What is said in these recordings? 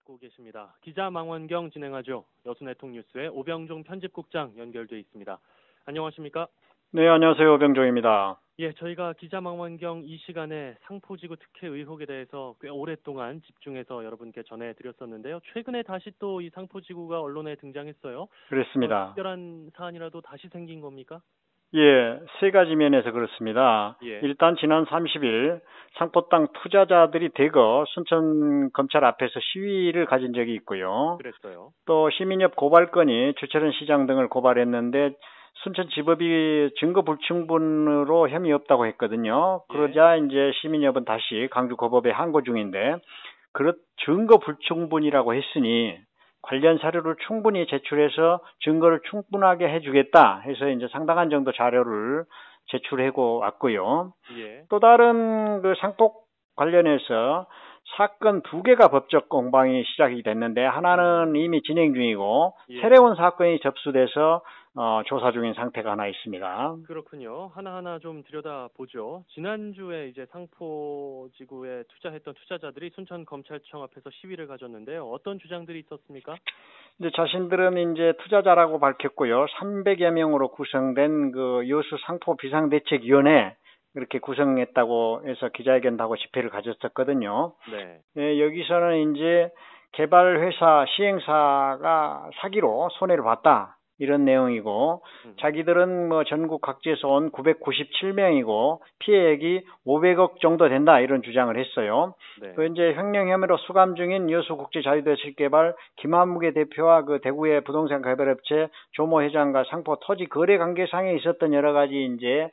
듣고 계십니다. 기자 망원경 진행하죠. 여수네통뉴스의 오병종 편집국장 연결돼 있습니다. 안녕하십니까? 네, 안녕하세요. 오병종입니다. 예, 저희가 기자 망원경 이 시간에 상포지구 특혜 의혹에 대해서 꽤 오랫동안 집중해서 여러분께 전해드렸었는데요. 최근에 다시 또 이 상포지구가 언론에 등장했어요. 그렇습니다. 특별한 사안이라도 다시 생긴 겁니까? 예, 세 가지 면에서 그렇습니다. 예. 일단 지난 30일 상포 땅 투자자들이 대거 순천 검찰 앞에서 시위를 가진 적이 있고요. 그랬어요. 또 시민협 고발건이 주철은 시장 등을 고발했는데 순천지법이 증거 불충분으로 혐의 없다고 했거든요. 그러자 이제 시민협은 다시 강주고법에 항고 중인데 증거 불충분이라고 했으니 관련 사료를 충분히 제출해서 증거를 충분하게 해주겠다 해서 이제 상당한 정도 자료를 제출하고 왔고요. 예. 또 다른 그 상폭 관련해서 사건 두 개가 법적 공방이 시작이 됐는데 하나는 이미 진행 중이고 새로운 사건이 접수돼서 조사 중인 상태가 하나 있습니다. 그렇군요. 하나하나 좀 들여다보죠. 지난주에 이제 상포지구에 투자했던 투자자들이 순천검찰청 앞에서 시위를 가졌는데요. 어떤 주장들이 있었습니까? 이제 자신들은 이제 투자자라고 밝혔고요. 300여 명으로 구성된 그 여수 상포 비상대책위원회 이렇게 구성했다고 해서 기자회견도 하고 집회를 가졌었거든요. 네. 예, 여기서는 이제 개발회사 시행사가 사기로 손해를 봤다. 이런 내용이고 자기들은 뭐 전국 각지에서 온 997명이고 피해액이 500억 정도 된다 이런 주장을 했어요. 네. 그 이제 횡령 혐의로 수감 중인 여수국제자유도시개발 김한무개 대표와 그 대구의 부동산 개발업체 조모 회장과 상포 토지 거래 관계상에 있었던 여러 가지 이제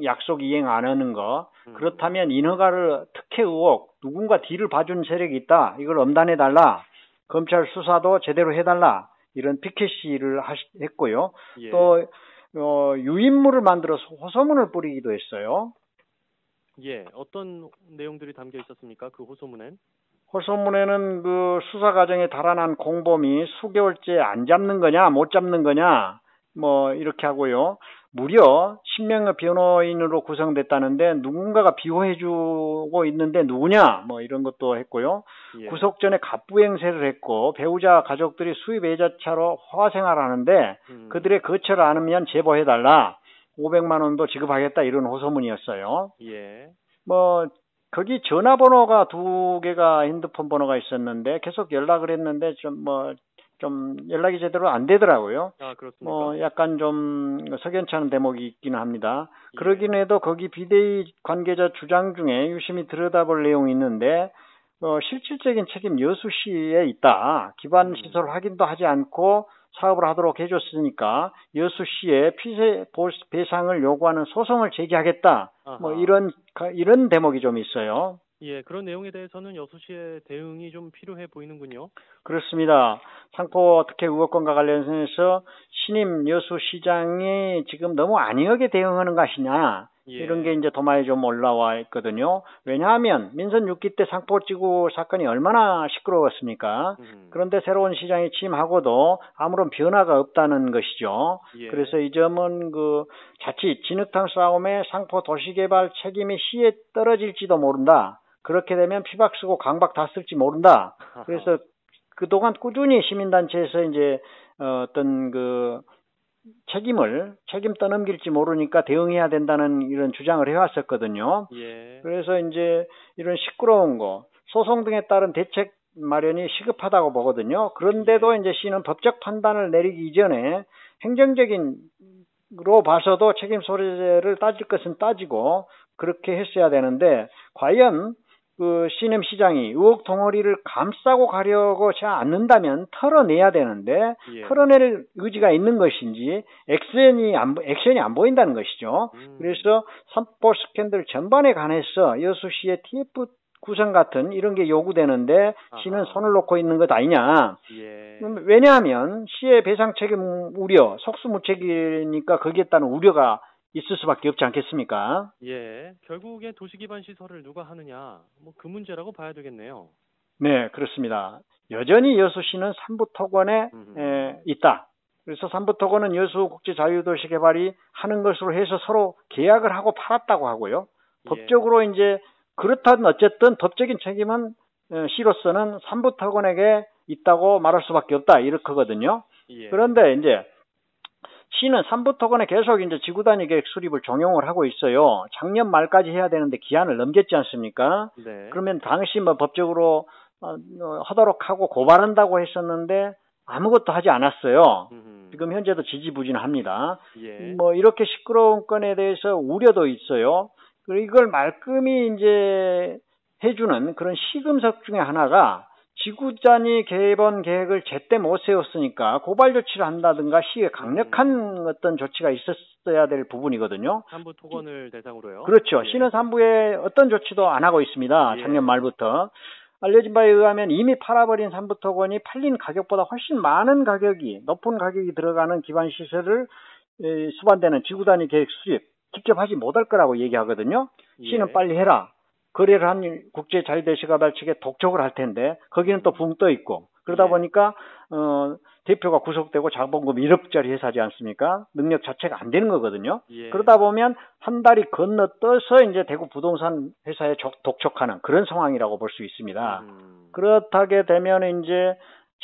약속 이행 안 하는 거 그렇다면 인허가를 특혜 의혹 누군가 뒤를 봐준 세력이 있다 이걸 엄단해 달라 검찰 수사도 제대로 해달라 이런 피켓 시위를 했고요. 예. 또 유인물을 만들어서 호소문을 뿌리기도 했어요. 예, 어떤 내용들이 담겨 있었습니까? 그 호소문엔? 호소문에는 그 수사 과정에 달아난 공범이 수개월째 안 잡는 거냐 못 잡는 거냐 뭐 이렇게 하고요. 무려 10명의 변호인으로 구성됐다는데 누군가가 비호해주고 있는데 누구냐 뭐 이런 것도 했고요. 예. 구속 전에 갑부 행세를 했고 배우자 가족들이 수입 외자차로 화생활하는데 그들의 거처를 안으면 제보해달라 500만 원도 지급하겠다 이런 호소문이었어요. 예. 뭐 거기 전화번호가 두 개가 핸드폰 번호가 있었는데 계속 연락을 했는데 좀 연락이 제대로 안 되더라고요. 아, 그렇습니까? 약간 좀 석연찮은 대목이 있기는 합니다. 예. 그러긴 해도 거기 비대위 관계자 주장 중에 유심히 들여다볼 내용이 있는데 실질적인 책임 여수시에 있다. 기반 시설 확인도 하지 않고 사업을 하도록 해줬으니까 여수시에 피해 배상을 요구하는 소송을 제기하겠다. 아하. 뭐 이런 대목이 좀 있어요. 예, 그런 내용에 대해서는 여수시의 대응이 좀 필요해 보이는군요. 그렇습니다. 상포 특혜 의혹권과 관련해서 신임 여수시장이 지금 너무 안이하게 대응하는 것이냐 이런 게 이제 도마에 좀 올라와 있거든요. 왜냐하면 민선 6기 때 상포지구 사건이 얼마나 시끄러웠습니까? 그런데 새로운 시장이 취임하고도 아무런 변화가 없다는 것이죠. 예. 그래서 이 점은 그 자칫 진흙탕 싸움에 상포 도시개발 책임이 시에 떨어질지도 모른다. 그렇게 되면 피박 쓰고 강박 다 쓸지 모른다. 그래서 그동안 꾸준히 시민단체에서 이제 어떤 그 책임 떠넘길지 모르니까 대응해야 된다는 이런 주장을 해왔었거든요. 예. 그래서 이제 이런 시끄러운 거, 소송 등에 따른 대책 마련이 시급하다고 보거든요. 그런데도 이제 시는 법적 판단을 내리기 이전에 행정적인로 봐서도 책임 소재를 따질 것은 따지고 그렇게 했어야 되는데 과연 그 시남 시장이 의혹 덩어리를 감싸고 가려고 잘 않는다면 털어내야 되는데 털어낼 의지가 있는 것인지 액션이 안 보인다는 것이죠. 그래서 상포 스캔들 전반에 관해서 여수시의 TF 구성 같은 이런 게 요구되는데 시는 손을 놓고 있는 것 아니냐. 예. 왜냐하면 시의 배상 책임 우려, 속수무책이니까 거기에 따른 우려가 있을 수밖에 없지 않겠습니까? 예, 결국에 도시기반 시설을 누가 하느냐, 뭐 그 문제라고 봐야 되겠네요. 네, 그렇습니다. 여전히 여수시는 삼부토건에 있다. 그래서 삼부토건은 여수국제자유도시 개발이 하는 것으로 해서 서로 계약을 하고 팔았다고 하고요. 법적으로 이제 그렇다면 어쨌든 법적인 책임은 시로서는 삼부토건에게 있다고 말할 수밖에 없다 이렇거든요. 예. 그런데 이제 시는 삼부토건에 계속 이제 지구단위 계획 수립을 종용을 하고 있어요. 작년 말까지 해야 되는데 기한을 넘겼지 않습니까? 네. 그러면 당시 뭐 법적으로 하도록 하고 고발한다고 했었는데 아무것도 하지 않았어요. 지금 현재도 지지부진합니다. 예. 뭐 이렇게 시끄러운 건에 대해서 우려도 있어요. 그리고 이걸 말끔히 이제 해주는 그런 시금석 중에 하나가 지구단위 개번 계획을 제때 못 세웠으니까 고발 조치를 한다든가 시에 강력한 어떤 조치가 있었어야 될 부분이거든요. 삼부 토건을 대상으로요. 그렇죠. 예. 시는 삼부에 어떤 조치도 안 하고 있습니다. 예. 작년 말부터. 알려진 바에 의하면 이미 팔아버린 삼부토건이 팔린 가격보다 훨씬 많은 가격이, 높은 가격이 들어가는 기반 시설을 수반되는 지구단위 계획 수립 직접 하지 못할 거라고 얘기하거든요. 시는 예. 빨리 해라. 거래를 한 국제자유도시개발 측에 독촉을 할 텐데 거기는 또 붕 떠 있고 그러다 예. 보니까 대표가 구속되고 자본금 1억짜리 회사지 않습니까? 능력 자체가 안 되는 거거든요. 예. 그러다 보면 한 달이 건너떠서 이제 대구 부동산 회사에 독촉하는 그런 상황이라고 볼 수 있습니다. 그렇다게 되면 이제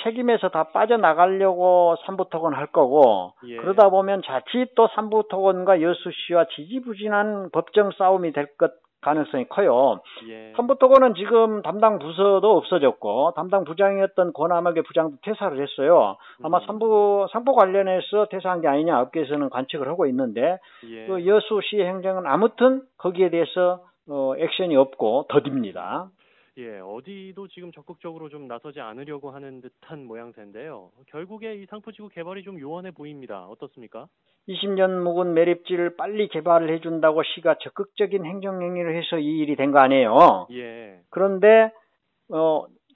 책임에서 다 빠져나가려고 삼부토건 할 거고 예. 그러다 보면 자칫 또 삼부토건과 여수시와 지지부진한 법정 싸움이 될 것 가능성이 커요. 예. 삼부토건은 지금 담당 부서도 없어졌고 담당 부장이었던 권아먹의 부장도 퇴사를 했어요. 아마 상포 관련해서 퇴사한 게 아니냐 업계에서는 관측을 하고 있는데 예. 그 여수시 행정은 아무튼 거기에 대해서 액션이 없고 더딥니다. 예, 어디도 지금 적극적으로 좀 나서지 않으려고 하는 듯한 모양새인데요. 결국에 이 상포지구 개발이 좀 요원해 보입니다. 어떻습니까? 20년 묵은 매립지를 빨리 개발을 해준다고 시가 적극적인 행정행위를 해서 이 일이 된 거 아니에요. 예. 그런데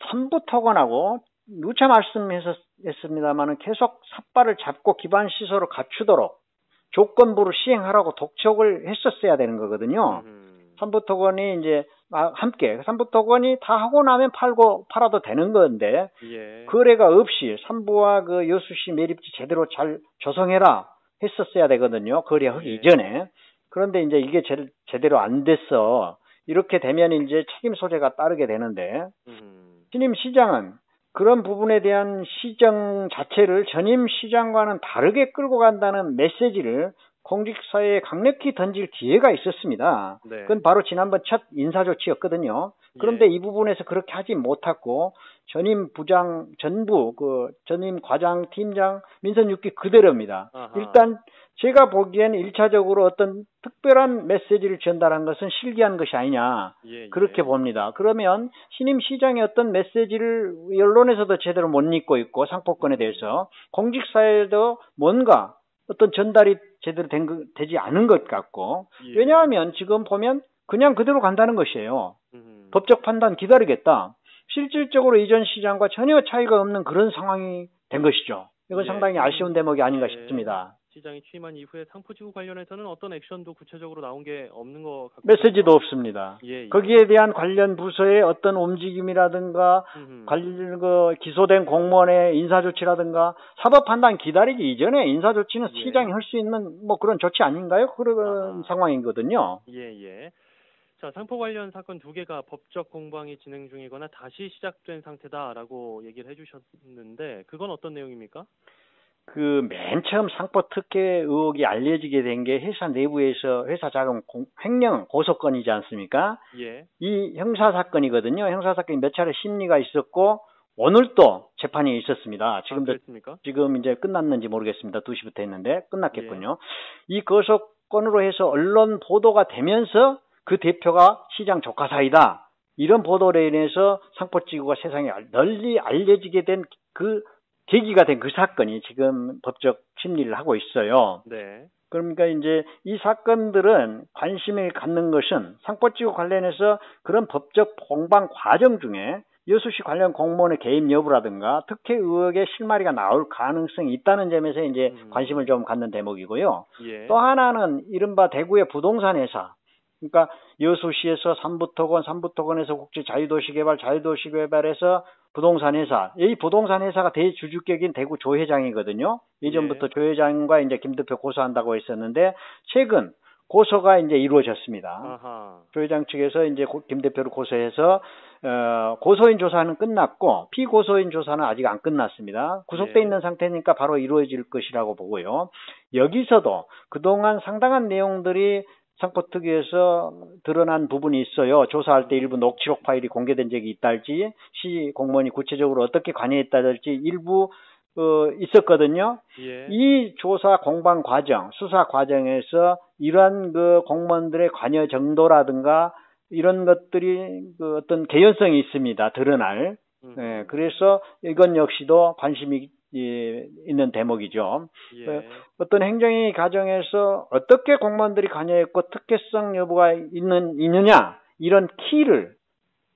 삼부토건하고 누차 말씀했습니다만은 계속 삿발을 잡고 기반 시설을 갖추도록 조건부를 시행하라고 독촉을 했었어야 되는 거거든요. 삼부토건이 이제 함께 삼부토건이 다 하고 나면 팔아도 되는 건데 예. 거래가 없이 삼부와 그 여수시 매립지 제대로 잘 조성해라 했었어야 되거든요. 거래하기 예. 이전에. 그런데 이제 이게 제대로 안 됐어. 이렇게 되면 이제 책임 소재가 따르게 되는데 신임 시장은 그런 부분에 대한 시정 자체를 전임 시장과는 다르게 끌고 간다는 메시지를 공직사회에 강력히 던질 기회가 있었습니다. 네. 그건 바로 지난번 첫 인사조치였거든요. 그런데 예. 이 부분에서 그렇게 하지 못하고 전임 부장, 전임 과장, 팀장, 민선 6기 그대로입니다. 아하. 일단 제가 보기엔 1차적으로 어떤 특별한 메시지를 전달한 것은 실기한 것이 아니냐. 예. 그렇게 봅니다. 그러면 신임 시장의 어떤 메시지를 언론에서도 제대로 못 읽고 있고 상포권에 대해서 공직사회도 뭔가 어떤 전달이 제대로 되지 않은 것 같고 예. 왜냐하면 지금 보면 그냥 그대로 간다는 것이에요. 법적 판단 기다리겠다. 실질적으로 이전 시장과 전혀 차이가 없는 그런 상황이 된 것이죠. 이건 예. 상당히 아쉬운 대목이 아닌가 싶습니다. 시장이 취임한 이후에 상포지구 관련해서는 어떤 액션도 구체적으로 나온 게 없는 것 같고 메시지도 없습니다. 예. 거기에 대한 관련 부서의 어떤 움직임이라든가 기소된 공무원의 인사조치라든가 사법 판단 기다리기 이전에 인사조치는 예. 시장이 할 수 있는 뭐 그런 조치 아닌가요? 그런 상황이거든요. 예. 자, 상포 관련 사건 2개가 법적 공방이 진행 중이거나 다시 시작된 상태다라고 얘기를 해주셨는데 그건 어떤 내용입니까? 그 맨 처음 상포 특혜 의혹이 알려지게 된 게 회사 내부에서 회사 자금 횡령 고소건이지 않습니까? 예. 이 형사 사건이거든요. 형사 사건이 몇 차례 심리가 있었고 오늘 또 재판이 있었습니다. 지금 이제 끝났는지 모르겠습니다. 2시부터 했는데 끝났겠군요. 예. 이 고소건으로 해서 언론 보도가 되면서 그 대표가 시장 조카 사이다. 이런 보도로 인해서 상포지구가 세상에 널리 알려지게 된 그 계기가 된 그 사건이 지금 법적 심리를 하고 있어요. 네. 그러니까 이제 이 사건들은 관심을 갖는 것은 상포지구 관련해서 그런 법적 공방 과정 중에 여수시 관련 공무원의 개입 여부라든가 특혜 의혹의 실마리가 나올 가능성이 있다는 점에서 이제 관심을 좀 갖는 대목이고요. 예. 또 하나는 이른바 대구의 부동산 회사. 그러니까 여수시에서 삼부토건에서 국제자유도시개발에서 부동산 회사. 이 부동산 회사가 대주주격인 대구 조 회장이거든요. 예전부터 조 회장과 이제 김 대표 고소한다고 했었는데 최근 고소가 이제 이루어졌습니다. 아하. 조 회장 측에서 이제 김 대표를 고소해서 고소인 조사는 끝났고 피고소인 조사는 아직 안 끝났습니다. 구속돼 예. 있는 상태니까 바로 이루어질 것이라고 보고요. 여기서도 그동안 상당한 내용들이 상포특위에서 드러난 부분이 있어요. 조사할 때 일부 녹취록 파일이 공개된 적이 있다 할지 시 공무원이 구체적으로 어떻게 관여했다 할지 일부 있었거든요. 예. 이 조사 공방 과정, 수사 과정에서 이러한 그 공무원들의 관여 정도라든가 이런 것들이 그 어떤 개연성이 있습니다. 드러날. 예, 그래서 이건 역시도 관심이 있는 대목이죠. 예. 어떤 행정위 과정에서 어떻게 공무원들이 관여했고 특혜성 여부가 있느냐 이런 키를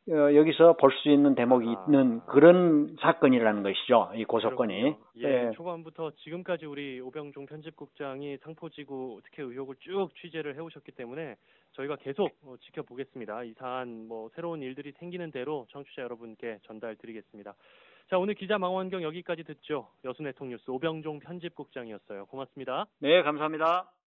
여기서 볼 수 있는 대목이 있는 그런 사건이라는 것이죠. 이 고소건이. 그렇군요. 예, 예. 초반부터 지금까지 우리 오병종 편집국장이 상포지구 특혜 의혹을 쭉 취재를 해오셨기 때문에 저희가 계속 지켜보겠습니다. 이 사안 뭐 새로운 일들이 생기는 대로 청취자 여러분께 전달드리겠습니다. 자, 오늘 기자 망원경 여기까지 듣죠. 여수네통뉴스 오병종 편집국장이었어요. 고맙습니다. 네, 감사합니다.